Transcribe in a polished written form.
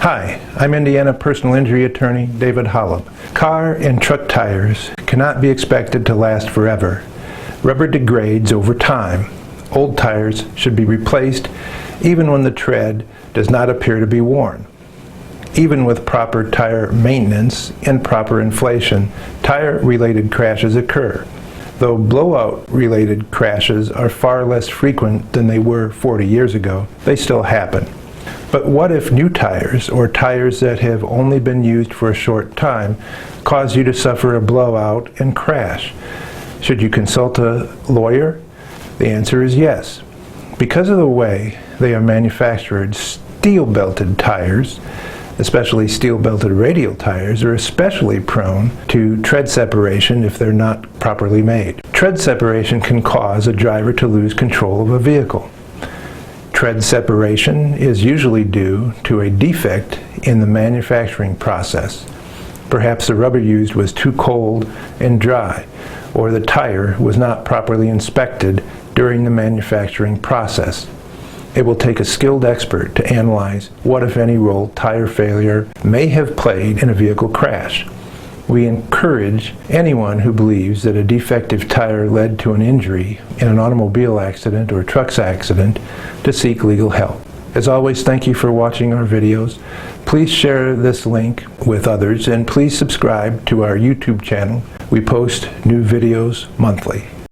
Hi, I'm Indiana personal injury attorney David Holub. Car and truck tires cannot be expected to last forever. Rubber degrades over time. Old tires should be replaced even when the tread does not appear to be worn. Even with proper tire maintenance and proper inflation, tire-related crashes occur. Though blowout-related crashes are far less frequent than they were 40 years ago, they still happen. But what if new tires, or tires that have only been used for a short time, cause you to suffer a blowout and crash? Should you consult a lawyer? The answer is yes. Because of the way they are manufactured, steel-belted tires, especially steel-belted radial tires, are especially prone to tread separation if they're not properly made. Tread separation can cause a driver to lose control of a vehicle. Tread separation is usually due to a defect in the manufacturing process. Perhaps the rubber used was too cold and dry, or the tire was not properly inspected during the manufacturing process. It will take a skilled expert to analyze what, if any, role tire failure may have played in a vehicle crash. We encourage anyone who believes that a defective tire led to an injury in an automobile accident or truck accident to seek legal help. As always, thank you for watching our videos. Please share this link with others and please subscribe to our YouTube channel. We post new videos monthly.